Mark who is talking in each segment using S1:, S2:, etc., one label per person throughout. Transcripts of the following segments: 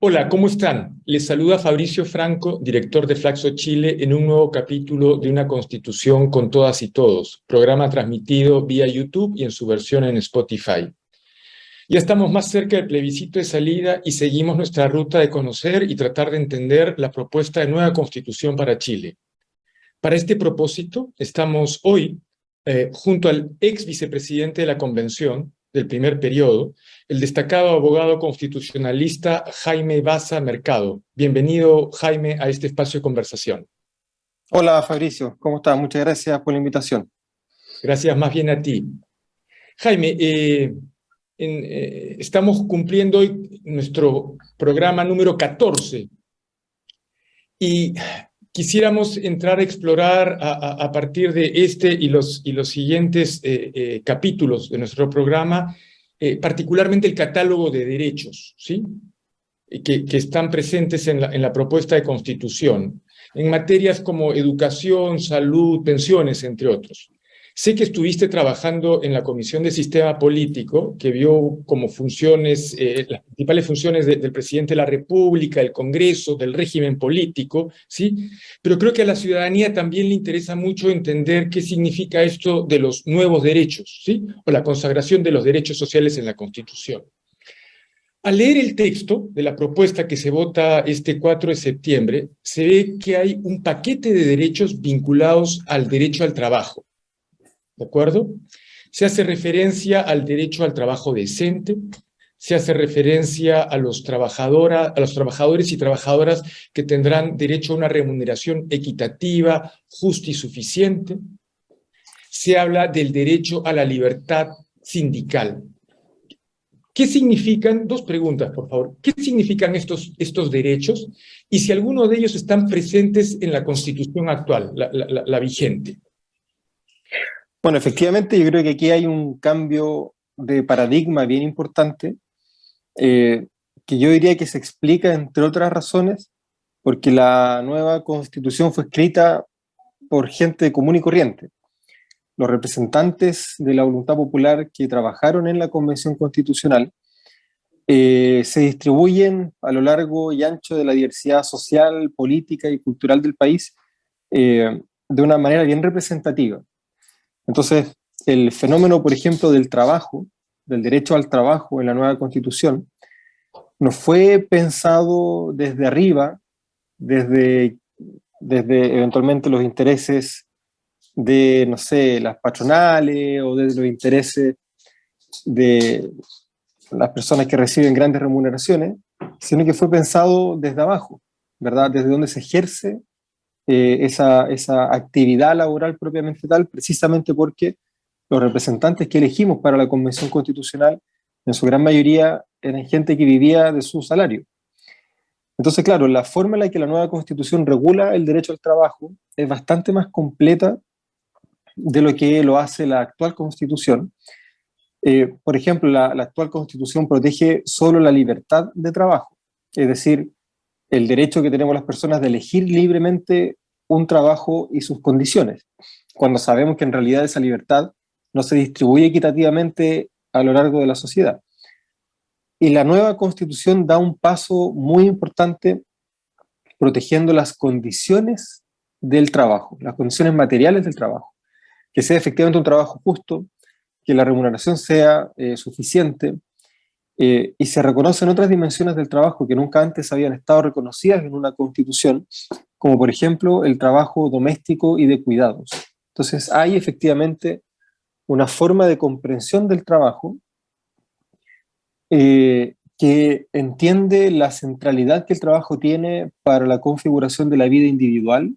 S1: Hola, ¿cómo están? Les saluda Fabricio Franco, director de Flaxo Chile, en un nuevo capítulo de Una Constitución con Todas y Todos, programa transmitido vía YouTube y en su versión en Spotify. Ya estamos más cerca del plebiscito de salida y seguimos nuestra ruta de conocer y tratar de entender la propuesta de nueva Constitución para Chile. Para este propósito, estamos hoy junto al ex vicepresidente de la Convención del primer periodo, el destacado abogado constitucionalista Jaime Baza Mercado. Bienvenido, Jaime, a este espacio de conversación.
S2: Hola Fabricio, ¿cómo estás? Muchas gracias por la invitación.
S1: Gracias más bien a ti. Jaime, estamos cumpliendo hoy nuestro programa número 14 y quisiéramos entrar a explorar a partir de este y los siguientes capítulos de nuestro programa, particularmente el catálogo de derechos, ¿sí? Que están presentes en la propuesta de Constitución, en materias como educación, salud, pensiones, entre otros. Sé que estuviste trabajando en la Comisión de Sistema Político, que vio como funciones, las principales funciones del presidente de la República, del Congreso, del régimen político, ¿sí? Pero creo que a la ciudadanía también le interesa mucho entender qué significa esto de los nuevos derechos, ¿sí? O la consagración de los derechos sociales en la Constitución. Al leer el texto de la propuesta que se vota este 4 de septiembre, se ve que hay un paquete de derechos vinculados al derecho al trabajo. ¿De acuerdo? Se hace referencia al derecho al trabajo decente, se hace referencia a los trabajadores y trabajadoras que tendrán derecho a una remuneración equitativa, justa y suficiente. Se habla del derecho a la libertad sindical. ¿Qué significan? Dos preguntas, por favor. ¿Qué significan estos derechos? Y si alguno de ellos están presentes en la Constitución actual, la vigente.
S2: Bueno, efectivamente yo creo que aquí hay un cambio de paradigma bien importante, que yo diría que se explica, entre otras razones, porque la nueva Constitución fue escrita por gente común y corriente. Los representantes de la voluntad popular que trabajaron en la Convención Constitucional se distribuyen a lo largo y ancho de la diversidad social, política y cultural del país de una manera bien representativa. Entonces, el fenómeno, por ejemplo, del trabajo, del derecho al trabajo en la nueva Constitución, no fue pensado desde arriba, desde eventualmente los intereses de, no sé, las patronales o desde los intereses de las personas que reciben grandes remuneraciones, sino que fue pensado desde abajo, ¿verdad? Desde donde se ejerce esa actividad laboral propiamente tal, precisamente porque los representantes que elegimos para la Convención Constitucional, en su gran mayoría, eran gente que vivía de su salario. Entonces, claro, la forma en la que la nueva Constitución regula el derecho al trabajo es bastante más completa de lo que lo hace la actual Constitución. Por ejemplo, la actual Constitución protege solo la libertad de trabajo, es decir, el derecho que tenemos las personas de elegir libremente un trabajo y sus condiciones, cuando sabemos que en realidad esa libertad no se distribuye equitativamente a lo largo de la sociedad. Y la nueva Constitución da un paso muy importante protegiendo las condiciones del trabajo, las condiciones materiales del trabajo, que sea efectivamente un trabajo justo, que la remuneración sea suficiente, y se reconocen otras dimensiones del trabajo que nunca antes habían estado reconocidas en una Constitución, como por ejemplo el trabajo doméstico y de cuidados. Entonces hay efectivamente una forma de comprensión del trabajo que entiende la centralidad que el trabajo tiene para la configuración de la vida individual,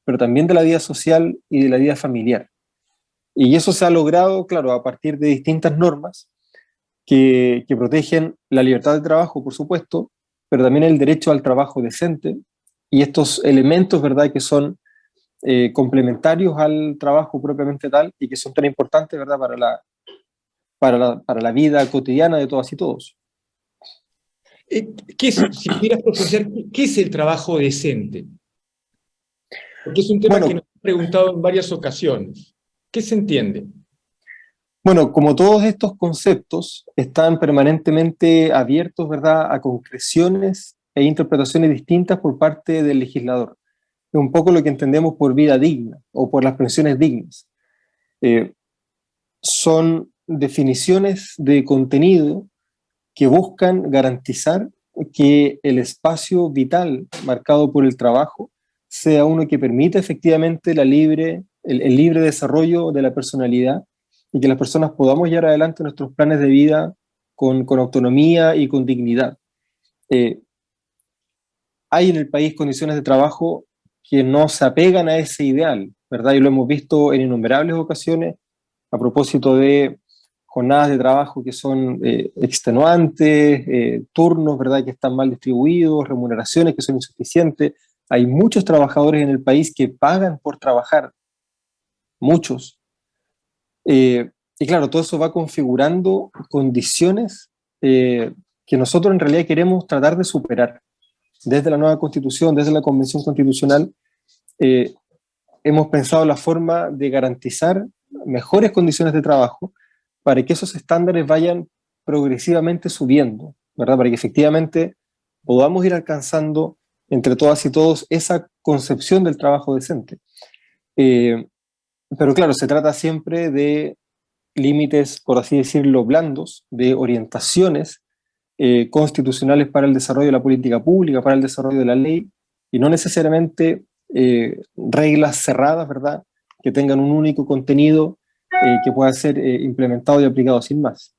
S2: pero también de la vida social y de la vida familiar. Y eso se ha logrado, claro, a partir de distintas normas que protegen la libertad de trabajo, por supuesto, pero también el derecho al trabajo decente y estos elementos, ¿verdad?, que son complementarios al trabajo propiamente tal y que son tan importantes, ¿verdad?, para la vida cotidiana de todas y todos.
S1: Si pudieras profundizar, ¿qué es el trabajo decente? Porque es un tema que
S2: Bueno,
S1: nos han preguntado en varias ocasiones. ¿Qué se entiende?
S2: Bueno, como todos estos conceptos están permanentemente abiertos, ¿verdad?, a concreciones e interpretaciones distintas por parte del legislador. Es un poco lo que entendemos por vida digna o por las pensiones dignas. Son definiciones de contenido que buscan garantizar que el espacio vital marcado por el trabajo sea uno que permita efectivamente el libre desarrollo de la personalidad y que las personas podamos llevar adelante nuestros planes de vida con autonomía y con dignidad. Hay en el país condiciones de trabajo que no se apegan a ese ideal, ¿verdad? Y lo hemos visto en innumerables ocasiones a propósito de jornadas de trabajo que son extenuantes, turnos, ¿verdad?, que están mal distribuidos, remuneraciones que son insuficientes. Hay muchos trabajadores en el país que pagan por trabajar, muchos. Y claro, todo eso va configurando condiciones que nosotros en realidad queremos tratar de superar. Desde la nueva Constitución, desde la Convención Constitucional, hemos pensado la forma de garantizar mejores condiciones de trabajo para que esos estándares vayan progresivamente subiendo, ¿verdad? Para que efectivamente podamos ir alcanzando entre todas y todos esa concepción del trabajo decente. Pero claro, se trata siempre de límites, por así decirlo, blandos, de orientaciones constitucionales para el desarrollo de la política pública, para el desarrollo de la ley, y no necesariamente reglas cerradas, ¿verdad?, que tengan un único contenido que pueda ser implementado y aplicado sin más.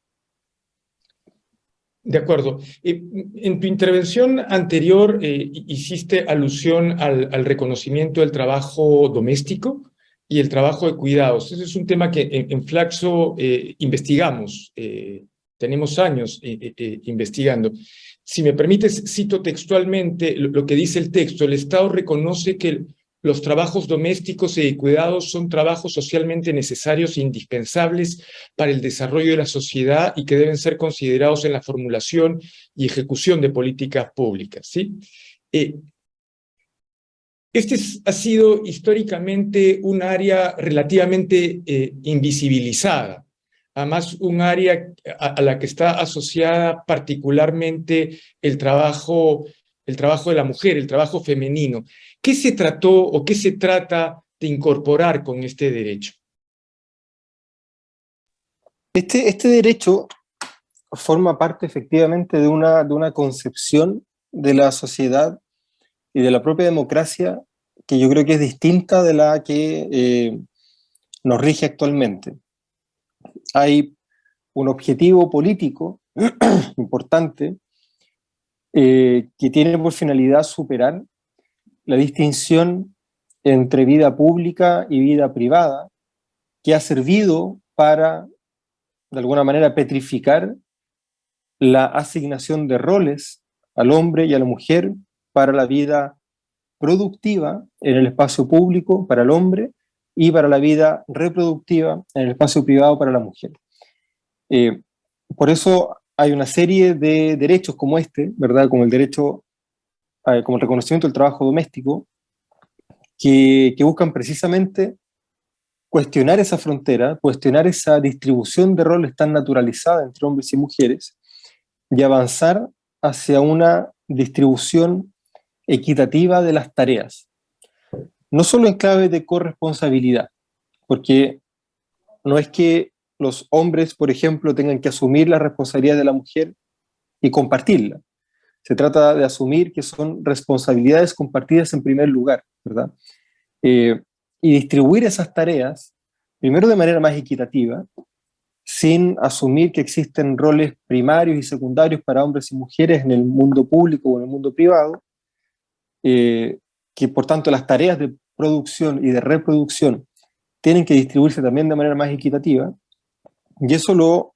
S1: De acuerdo. En tu intervención anterior hiciste alusión al reconocimiento del trabajo doméstico y el trabajo de cuidados. Ese es un tema que en Flaxo investigamos, tenemos años investigando. Si me permites, cito textualmente lo que dice el texto. El Estado reconoce que los trabajos domésticos y de cuidados son trabajos socialmente necesarios e indispensables para el desarrollo de la sociedad y que deben ser considerados en la formulación y ejecución de políticas públicas, ¿sí? Ha sido históricamente un área relativamente invisibilizada, además un área a la que está asociada particularmente el trabajo de la mujer, el trabajo femenino. ¿Qué se trató o qué se trata de incorporar con este derecho?
S2: Este derecho forma parte efectivamente de una concepción de la sociedad y de la propia democracia que yo creo que es distinta de la que nos rige actualmente. Hay un objetivo político importante que tiene por finalidad superar la distinción entre vida pública y vida privada, que ha servido para, de alguna manera, petrificar la asignación de roles al hombre y a la mujer para la vida productiva en el espacio público para el hombre y para la vida reproductiva en el espacio privado para la mujer. Por eso hay una serie de derechos como este, ¿verdad? Como el derecho, como el reconocimiento del trabajo doméstico, que buscan precisamente cuestionar esa frontera, cuestionar esa distribución de roles tan naturalizada entre hombres y mujeres y avanzar hacia una distribución equitativa de las tareas. No solo en clave de corresponsabilidad, porque no es que los hombres, por ejemplo, tengan que asumir la responsabilidad de la mujer y compartirla. Se trata de asumir que son responsabilidades compartidas en primer lugar, ¿verdad? Y distribuir esas tareas, primero de manera más equitativa, sin asumir que existen roles primarios y secundarios para hombres y mujeres en el mundo público o en el mundo privado, que por tanto las tareas de producción y de reproducción tienen que distribuirse también de manera más equitativa, y eso lo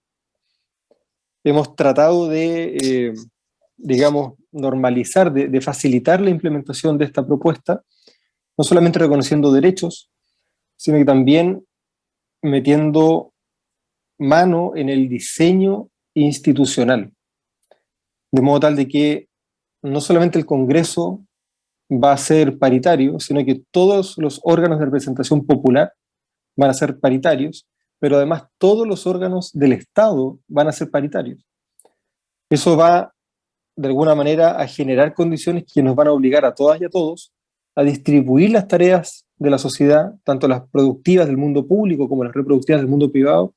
S2: hemos tratado de, digamos, normalizar, de facilitar la implementación de esta propuesta, no solamente reconociendo derechos, sino que también metiendo mano en el diseño institucional, de modo tal de que no solamente el Congreso va a ser paritario, sino que todos los órganos de representación popular van a ser paritarios, pero además todos los órganos del Estado van a ser paritarios. Eso va de alguna manera, a generar condiciones que nos van a obligar a todas y a todos a distribuir las tareas de la sociedad, tanto las productivas del mundo público como las reproductivas del mundo privado,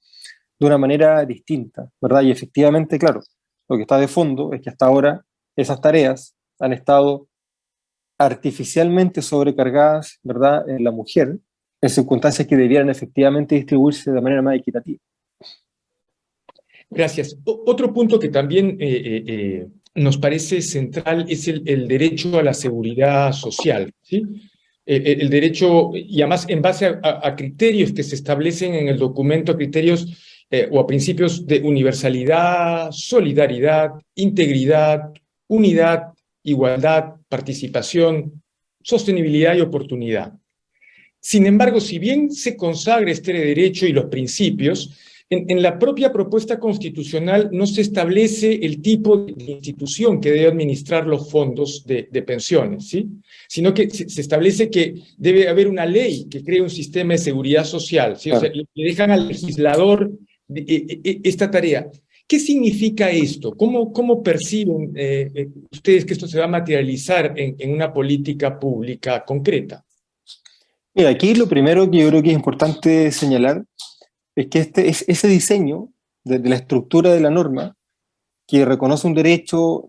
S2: de una manera distinta, ¿verdad? Y efectivamente, claro, lo que está de fondo es que hasta ahora esas tareas han estado artificialmente sobrecargadas, ¿verdad?, en la mujer, en circunstancias que debieran efectivamente distribuirse de manera más equitativa.
S1: Gracias. Otro punto que también nos parece central es el derecho a la seguridad social, ¿sí? El derecho, y además en base a criterios que se establecen en el documento, criterios o a principios de universalidad, solidaridad, integridad, unidad, igualdad, participación, sostenibilidad y oportunidad. Sin embargo, si bien se consagra este derecho y los principios, en la propia propuesta constitucional no se establece el tipo de institución que debe administrar los fondos de pensiones, ¿sí? Sino que se establece que debe haber una ley que cree un sistema de seguridad social, ¿sí?
S2: Claro.
S1: O sea, le dejan al legislador esta tarea. ¿Qué significa esto? ¿Cómo perciben ustedes que esto se va a materializar en una política pública concreta?
S2: Mira, aquí lo primero que yo creo que es importante señalar es que ese diseño de la estructura de la norma, que reconoce un derecho,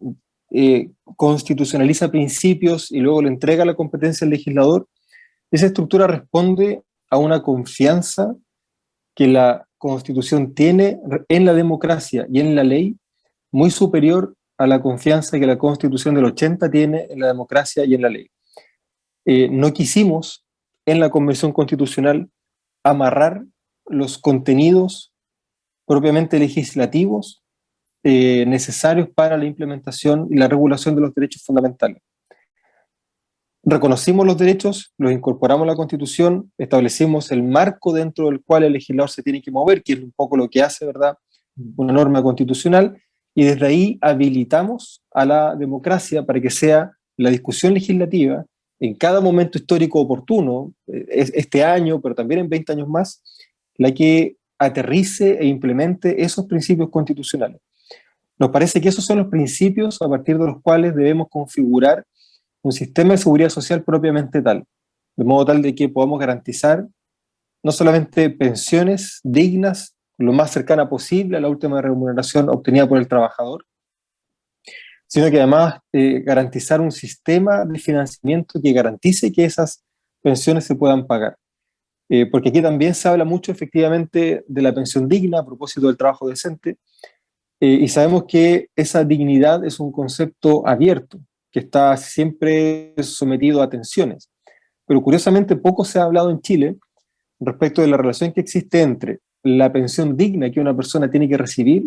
S2: constitucionaliza principios y luego le entrega la competencia al legislador, esa estructura responde a una confianza que la Constitución tiene en la democracia y en la ley, muy superior a la confianza que la Constitución del 80 tiene en la democracia y en la ley. No quisimos en la Convención Constitucional amarrar los contenidos propiamente legislativos necesarios para la implementación y la regulación de los derechos fundamentales. Reconocimos los derechos, los incorporamos a la Constitución, establecimos el marco dentro del cual el legislador se tiene que mover, que es un poco lo que hace, ¿verdad?, una norma constitucional, y desde ahí habilitamos a la democracia para que sea la discusión legislativa en cada momento histórico oportuno, este año, pero también en 20 años más, la que aterrice e implemente esos principios constitucionales. Nos parece que esos son los principios a partir de los cuales debemos configurar un sistema de seguridad social propiamente tal, de modo tal de que podamos garantizar no solamente pensiones dignas, lo más cercana posible a la última remuneración obtenida por el trabajador, sino que además garantizar un sistema de financiamiento que garantice que esas pensiones se puedan pagar. Porque aquí también se habla mucho efectivamente de la pensión digna a propósito del trabajo decente, y sabemos que esa dignidad es un concepto abierto, que está siempre sometido a tensiones. Pero curiosamente poco se ha hablado en Chile respecto de la relación que existe entre la pensión digna que una persona tiene que recibir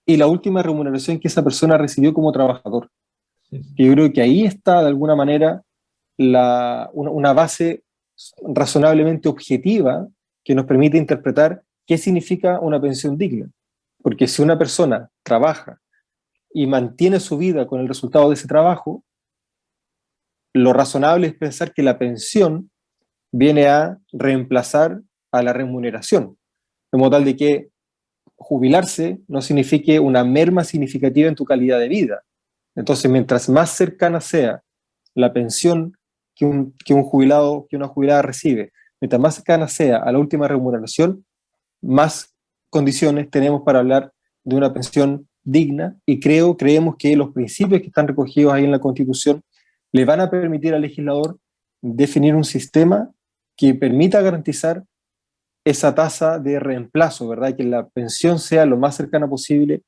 S2: y la última remuneración que esa persona recibió como trabajador. Yo creo que ahí está de alguna manera una base razonablemente objetiva que nos permite interpretar qué significa una pensión digna. Porque si una persona trabaja y mantiene su vida con el resultado de ese trabajo, lo razonable es pensar que la pensión viene a reemplazar a la remuneración, de modo tal de que jubilarse no signifique una merma significativa en tu calidad de vida. Entonces, mientras más cercana sea la pensión que un jubilado, que una jubilada recibe, mientras más cercana sea a la última remuneración, más condiciones tenemos para hablar de una pensión digna, y creemos que los principios que están recogidos ahí en la Constitución le van a permitir al legislador definir un sistema que permita garantizar esa tasa de reemplazo, ¿verdad? Que la pensión sea lo más cercana posible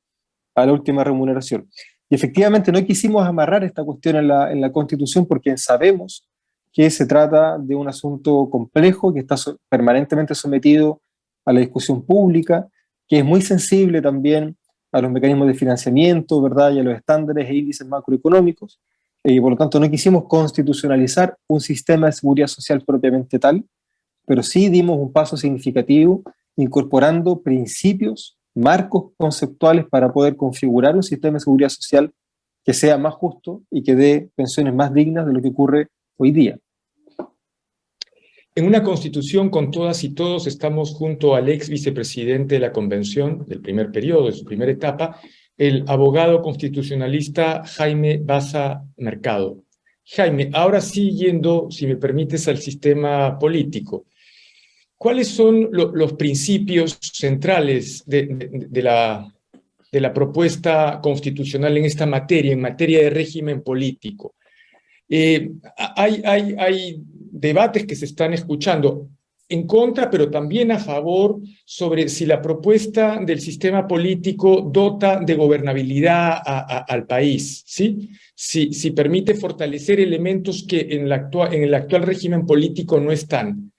S2: a la última remuneración. Y efectivamente no quisimos amarrar esta cuestión en la Constitución porque sabemos que se trata de un asunto complejo que está permanentemente sometido a la discusión pública, que es muy sensible también a los mecanismos de financiamiento, ¿verdad?, y a los estándares e índices macroeconómicos, y por lo tanto no quisimos constitucionalizar un sistema de seguridad social propiamente tal, pero sí dimos un paso significativo incorporando principios, marcos conceptuales para poder configurar un sistema de seguridad social que sea más justo y que dé pensiones más dignas de lo que ocurre hoy día.
S1: En una constitución con todas y todos estamos junto al ex vicepresidente de la convención del primer periodo, de su primera etapa, el abogado constitucionalista Jaime Baza Mercado. Jaime, ahora sí yendo, si me permites, al sistema político. ¿Cuáles son los principios centrales de la propuesta constitucional en esta materia, en materia de régimen político? Hay debates que se están escuchando en contra, pero también a favor, sobre si la propuesta del sistema político dota de gobernabilidad al país, ¿sí? Si permite fortalecer elementos que en el actual régimen político no están.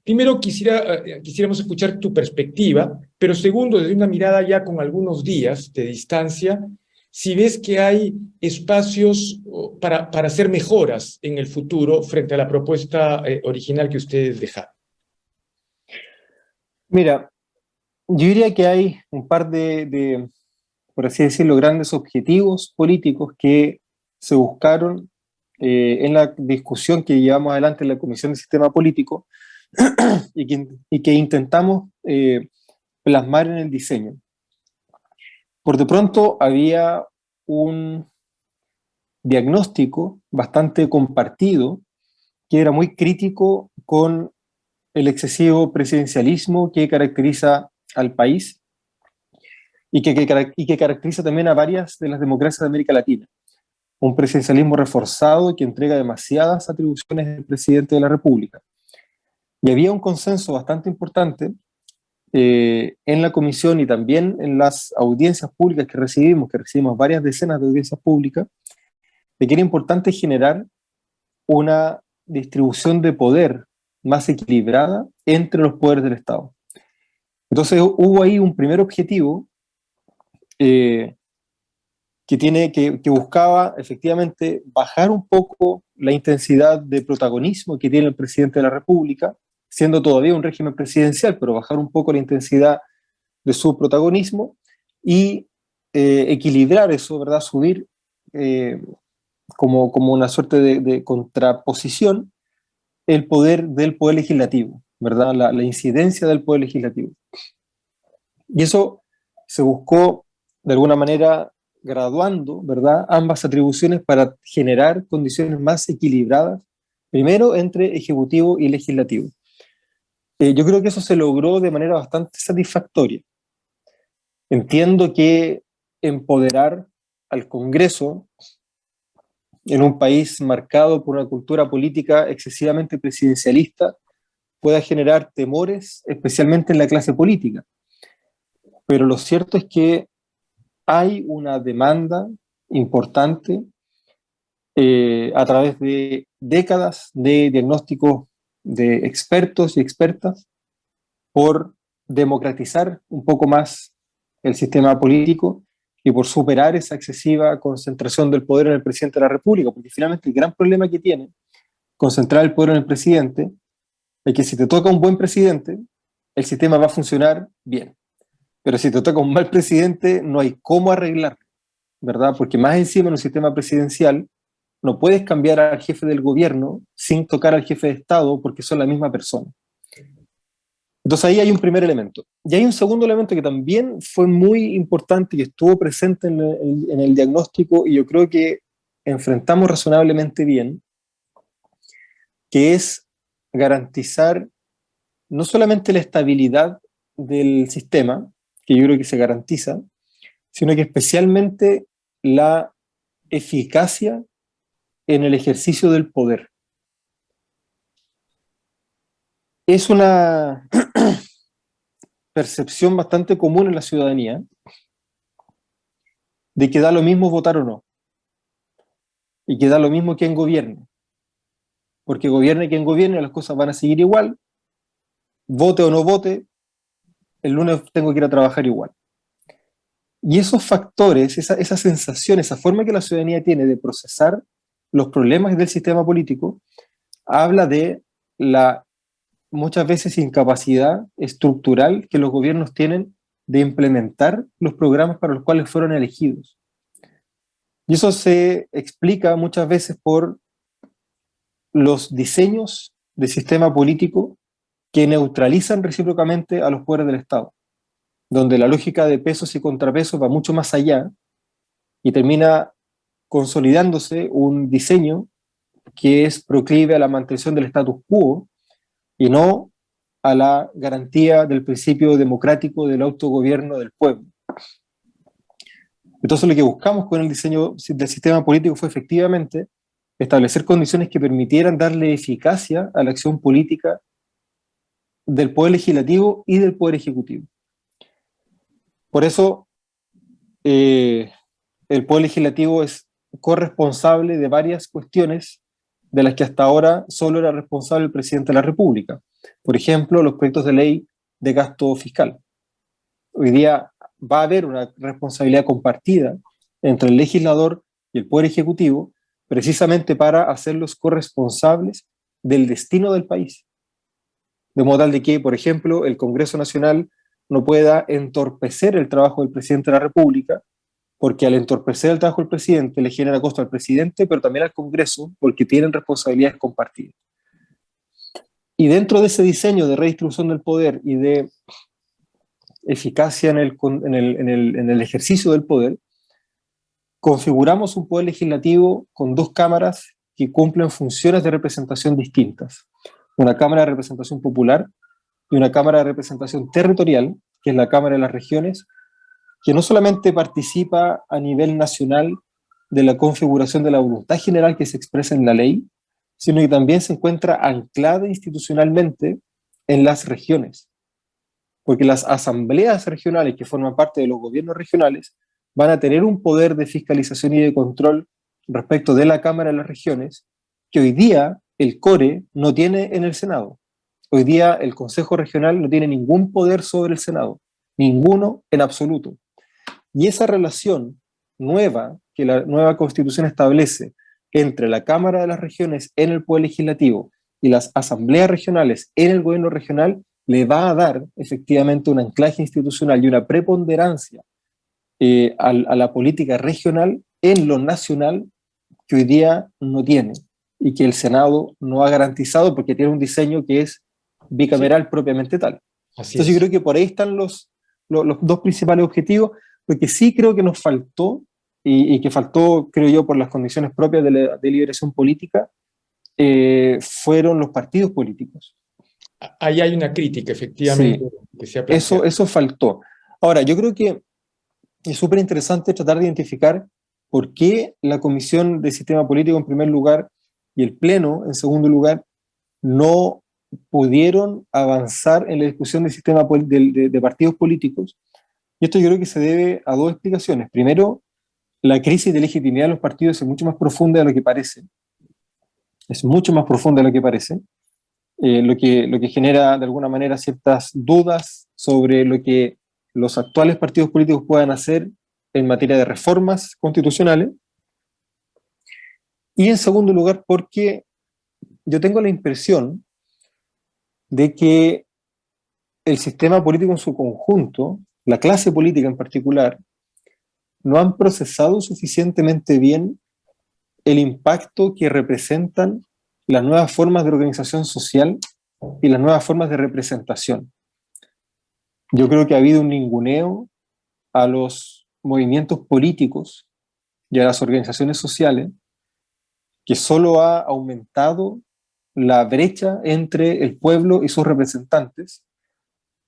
S1: Primero quisiéramos escuchar tu perspectiva, pero segundo, desde una mirada ya con algunos días de distancia, si ves que hay espacios para hacer mejoras en el futuro frente a la propuesta original que ustedes dejaron.
S2: Mira, yo diría que hay un par de, por así decirlo, grandes objetivos políticos que se buscaron en la discusión que llevamos adelante en la Comisión de Sistema Político y que intentamos plasmar en el diseño. Por de pronto había un diagnóstico bastante compartido que era muy crítico con el excesivo presidencialismo que caracteriza al país y que caracteriza también a varias de las democracias de América Latina. Un presidencialismo reforzado que entrega demasiadas atribuciones al presidente de la República. Y había un consenso bastante importante en la comisión y también en las audiencias públicas que recibimos varias decenas de audiencias públicas, de que era importante generar una distribución de poder más equilibrada entre los poderes del Estado. Entonces hubo ahí un primer objetivo que buscaba efectivamente bajar un poco la intensidad de protagonismo que tiene el presidente de la República, siendo todavía un régimen presidencial, pero bajar un poco la intensidad de su protagonismo y equilibrar eso, ¿verdad? Subir como una suerte de contraposición el poder del poder legislativo, ¿verdad? La incidencia del poder legislativo. Y eso se buscó de alguna manera graduando, ¿verdad?, ambas atribuciones para generar condiciones más equilibradas, primero entre ejecutivo y legislativo. Yo creo que eso se logró de manera bastante satisfactoria. Entiendo que empoderar al Congreso en un país marcado por una cultura política excesivamente presidencialista pueda generar temores, especialmente en la clase política. Pero lo cierto es que hay una demanda importante a través de décadas de diagnósticos de expertos y expertas por democratizar un poco más el sistema político y por superar esa excesiva concentración del poder en el presidente de la República, porque finalmente el gran problema que tiene concentrar el poder en el presidente es que si te toca un buen presidente, el sistema va a funcionar bien. Pero si te toca un mal presidente, no hay cómo arreglarlo, ¿verdad? Porque más encima en un sistema presidencial no puedes cambiar al jefe del gobierno sin tocar al jefe de Estado porque son la misma persona. Entonces ahí hay un primer elemento. Y hay un segundo elemento que también fue muy importante y estuvo presente en el diagnóstico y yo creo que enfrentamos razonablemente bien, que es garantizar no solamente la estabilidad del sistema, que yo creo que se garantiza, sino que especialmente la eficacia en el ejercicio del poder. Es una percepción bastante común en la ciudadanía de que da lo mismo votar o no, y que da lo mismo quien gobierne, porque gobierne quien gobierne, las cosas van a seguir igual, vote o no vote, el lunes tengo que ir a trabajar igual. Y esos factores, esa sensación, esa forma que la ciudadanía tiene de procesar los problemas del sistema político, habla de la muchas veces incapacidad estructural que los gobiernos tienen de implementar los programas para los cuales fueron elegidos. Y eso se explica muchas veces por los diseños de sistema político que neutralizan recíprocamente a los poderes del Estado. donde la lógica de pesos y contrapesos va mucho más allá y termina consolidándose un diseño que es proclive a la mantención del status quo y no a la garantía del principio democrático del autogobierno del pueblo. Entonces lo que buscamos con el diseño del sistema político fue efectivamente establecer condiciones que permitieran darle eficacia a la acción política del Poder Legislativo y del Poder Ejecutivo. Por eso, el Poder Legislativo es corresponsable de varias cuestiones de las que hasta ahora solo era responsable el presidente de la República. Por ejemplo, los proyectos de ley de gasto fiscal. Hoy día va a haber una responsabilidad compartida entre el legislador y el Poder Ejecutivo, precisamente para hacerlos corresponsables del destino del país. De modo tal de que, por ejemplo, el Congreso Nacional no pueda entorpecer el trabajo del presidente de la República, porque al entorpecer el trabajo del presidente le genera costo al presidente, pero también al Congreso, porque tienen responsabilidades compartidas. Y dentro de ese diseño de redistribución del poder y de eficacia en el ejercicio del poder, configuramos un poder legislativo con dos cámaras que cumplen funciones de representación distintas. Una Cámara de Representación Popular y una Cámara de Representación Territorial, que es la Cámara de las Regiones, que no solamente participa a nivel nacional de la configuración de la voluntad general que se expresa en la ley, sino que también se encuentra anclada institucionalmente en las regiones. Porque las asambleas regionales que forman parte de los gobiernos regionales van a tener un poder de fiscalización y de control respecto de la Cámara de las Regiones que hoy día el CORE no tiene en el Senado. Hoy día el Consejo Regional no tiene ningún poder sobre el Senado, ninguno en absoluto. Y esa relación nueva que la nueva Constitución establece entre la Cámara de las Regiones en el Poder Legislativo y las asambleas regionales en el gobierno regional le va a dar efectivamente un anclaje institucional y una preponderancia a la política regional en lo nacional que hoy día no tiene y que el Senado no ha garantizado porque tiene un diseño que es bicameral sí, propiamente tal. Así Entonces yo creo que por ahí están los dos principales objetivos. Lo que sí creo que nos faltó, y que faltó, creo yo, por las condiciones propias de la deliberación política, fueron los partidos políticos.
S1: Ahí hay una crítica, efectivamente,
S2: sí, que se ha planteado. Eso faltó. Ahora, yo creo que es súper interesante tratar de identificar por qué la Comisión de Sistema Político en primer lugar y el Pleno en segundo lugar no pudieron avanzar en la discusión del sistema de partidos políticos. Y esto yo creo que se debe a dos explicaciones. Primero, la crisis de legitimidad de los partidos es mucho más profunda de lo que parece. Es mucho más profunda de lo que parece. Lo que genera de alguna manera ciertas dudas sobre lo que los actuales partidos políticos puedan hacer en materia de reformas constitucionales. Y en segundo lugar, porque yo tengo la impresión de que el sistema político en su conjunto, la clase política en particular, no han procesado suficientemente bien el impacto que representan las nuevas formas de organización social y las nuevas formas de representación. Yo creo que ha habido un ninguneo a los movimientos políticos y a las organizaciones sociales que solo ha aumentado la brecha entre el pueblo y sus representantes,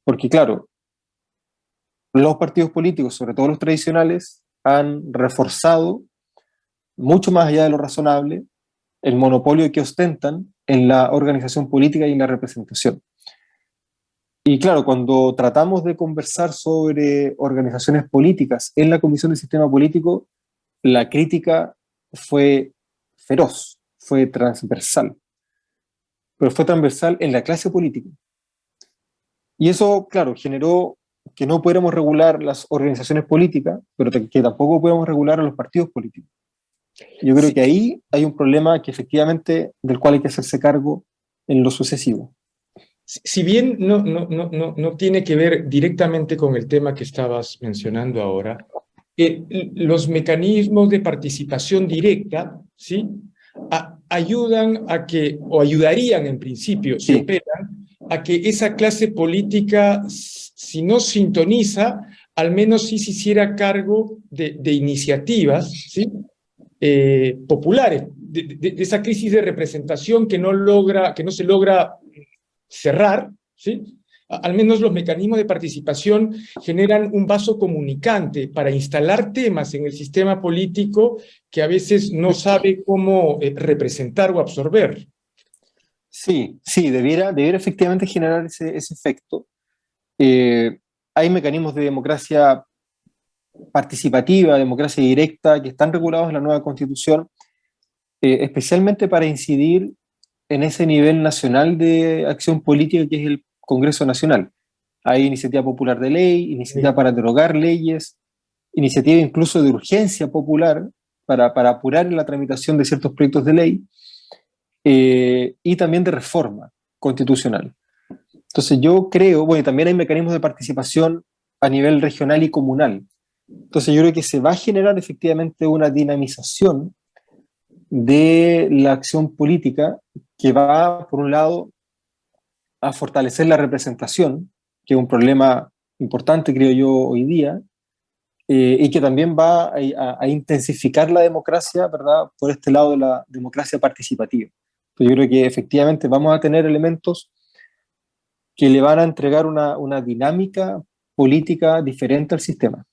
S2: porque claro, los partidos políticos, sobre todo los tradicionales, han reforzado mucho más allá de lo razonable el monopolio que ostentan en la organización política y en la representación. Y claro, cuando tratamos de conversar sobre organizaciones políticas en la Comisión de Sistema Político, la crítica fue feroz, fue transversal, pero fue transversal en la clase política. Y eso, claro, generó que no pudiéramos regular las organizaciones políticas, pero que tampoco podemos regular a los partidos políticos. Yo creo que ahí hay un problema que efectivamente del cual hay que hacerse cargo en lo sucesivo.
S1: Si bien no tiene que ver directamente con el tema que estabas mencionando ahora, los mecanismos de participación directa, ¿sí? Ayudan a que, o ayudarían en principio, si operan, a que esa clase política si no sintoniza, al menos sí se hiciera cargo de iniciativas, ¿sí? Populares, de esa crisis de representación que no se logra cerrar, ¿sí? Al menos los mecanismos de participación generan un vaso comunicante para instalar temas en el sistema político que a veces no sabe cómo representar o absorber.
S2: Sí, sí, debiera efectivamente generar ese efecto. Hay mecanismos de democracia participativa, democracia directa, que están regulados en la nueva Constitución, especialmente para incidir en ese nivel nacional de acción política que es el Congreso Nacional. Hay iniciativa popular de ley, iniciativa para derogar leyes, iniciativa incluso de urgencia popular para apurar en la tramitación de ciertos proyectos de ley, y también de reforma constitucional. Entonces yo creo, bueno, y también hay mecanismos de participación a nivel regional y comunal. Entonces yo creo que se va a generar efectivamente una dinamización de la acción política que va, por un lado, a fortalecer la representación, que es un problema importante, creo yo, hoy día, y que también va a intensificar la democracia, ¿verdad?, por este lado de la democracia participativa. Entonces yo creo que efectivamente vamos a tener elementos que le van a entregar una dinámica política diferente al sistema.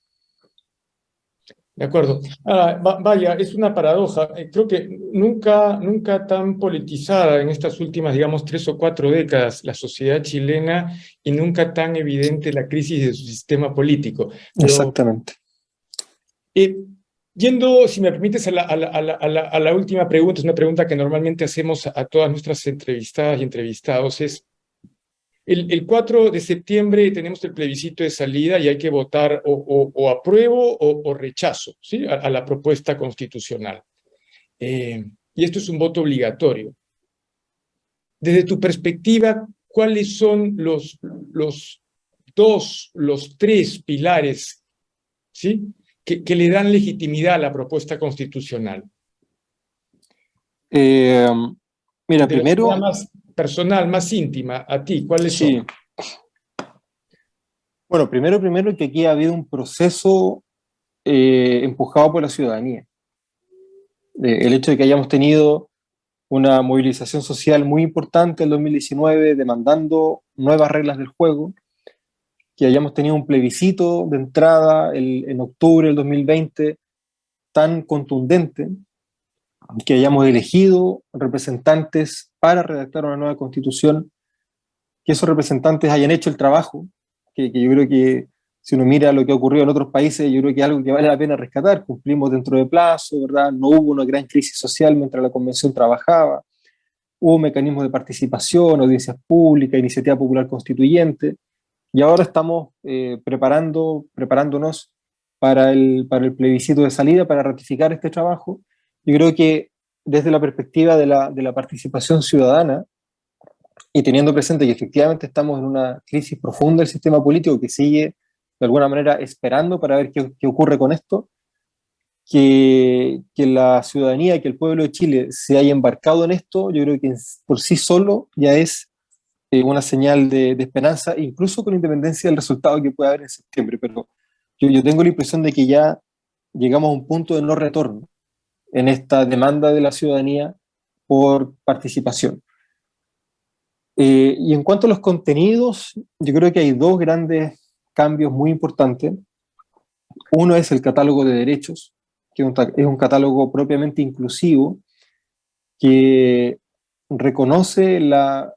S1: De acuerdo. Vaya, es una paradoja. Creo que nunca tan politizada en estas últimas, digamos, 3 o 4 décadas la sociedad chilena y nunca tan evidente la crisis de su sistema político. Pero,
S2: exactamente.
S1: Yendo, si me permites, a la última pregunta, es una pregunta que normalmente hacemos a todas nuestras entrevistadas y entrevistados, es: el 4 de septiembre tenemos el plebiscito de salida y hay que votar o apruebo o rechazo, ¿sí?, a la propuesta constitucional. Y esto es un voto obligatorio. Desde tu perspectiva, ¿cuáles son los 3 pilares, ¿sí?, que le dan legitimidad a la propuesta constitucional?
S2: Mira,
S1: De
S2: primero...
S1: la manera más personal, más íntima, a ti, ¿cuáles
S2: sí.
S1: son?
S2: Bueno, primero que aquí ha habido un proceso empujado por la ciudadanía. El hecho de que hayamos tenido una movilización social muy importante en 2019 demandando nuevas reglas del juego, que hayamos tenido un plebiscito de entrada en octubre del 2020 tan contundente, que hayamos elegido representantes para redactar una nueva constitución, que esos representantes hayan hecho el trabajo, que yo creo que si uno mira lo que ha ocurrido en otros países, yo creo que es algo que vale la pena rescatar. Cumplimos dentro de plazo, ¿verdad? No hubo una gran crisis social mientras la convención trabajaba, hubo mecanismos de participación, audiencias públicas, iniciativa popular constituyente, y ahora estamos preparándonos para el plebiscito de salida, para ratificar este trabajo. Yo creo que desde la perspectiva de la participación ciudadana, y teniendo presente que efectivamente estamos en una crisis profunda del sistema político que sigue de alguna manera esperando para ver qué ocurre con esto, que la ciudadanía, que el pueblo de Chile se haya embarcado en esto, yo creo que por sí solo ya es una señal de esperanza, incluso con independencia del resultado que pueda haber en septiembre. Pero yo tengo la impresión de que ya llegamos a un punto de no retorno en esta demanda de la ciudadanía por participación. Y en cuanto a los contenidos, yo creo que hay 2 grandes cambios muy importantes. Uno es el catálogo de derechos, que es un catálogo propiamente inclusivo, que reconoce la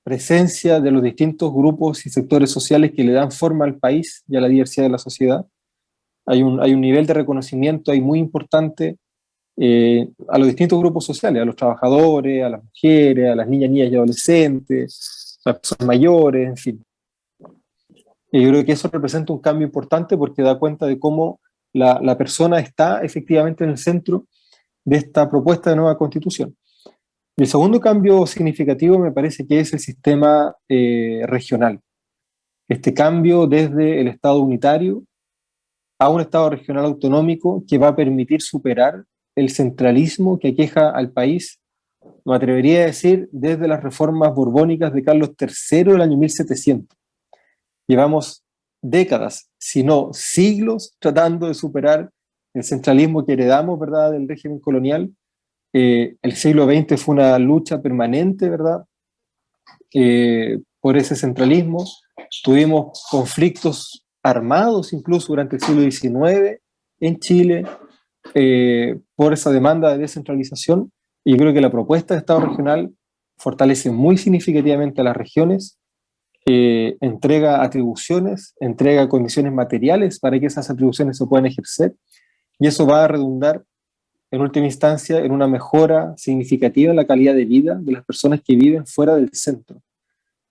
S2: presencia de los distintos grupos y sectores sociales que le dan forma al país y a la diversidad de la sociedad. Hay un nivel de reconocimiento ahí muy importante a los distintos grupos sociales, a los trabajadores, a las mujeres, a las niñas y adolescentes, a las personas mayores, en fin. Y yo creo que eso representa un cambio importante porque da cuenta de cómo la persona está efectivamente en el centro de esta propuesta de nueva constitución. Y el segundo cambio significativo me parece que es el sistema regional. Este cambio desde el Estado unitario a un Estado regional autonómico que va a permitir superar el centralismo que aqueja al país, me atrevería a decir, desde las reformas borbónicas de Carlos III del año 1700. Llevamos décadas, si no siglos, tratando de superar el centralismo que heredamos, ¿verdad?, del régimen colonial. El siglo XX fue una lucha permanente, ¿verdad?, por ese centralismo. Tuvimos conflictos armados incluso durante el siglo XIX en Chile por esa demanda de descentralización. Y yo creo que la propuesta de Estado regional fortalece muy significativamente a las regiones, entrega atribuciones, entrega condiciones materiales para que esas atribuciones se puedan ejercer, y eso va a redundar en última instancia en una mejora significativa en la calidad de vida de las personas que viven fuera del centro.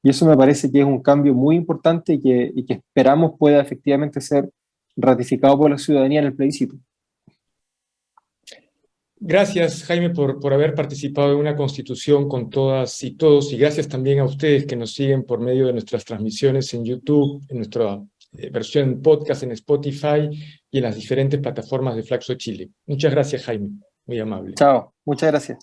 S2: Y eso me parece que es un cambio muy importante y que esperamos pueda efectivamente ser ratificado por la ciudadanía en el plebiscito.
S1: Gracias, Jaime, por haber participado en una constitución con todas y todos, y gracias también a ustedes que nos siguen por medio de nuestras transmisiones en YouTube, en nuestra versión podcast en Spotify y en las diferentes plataformas de Flaxo Chile. Muchas gracias, Jaime. Muy amable.
S2: Chao, muchas gracias.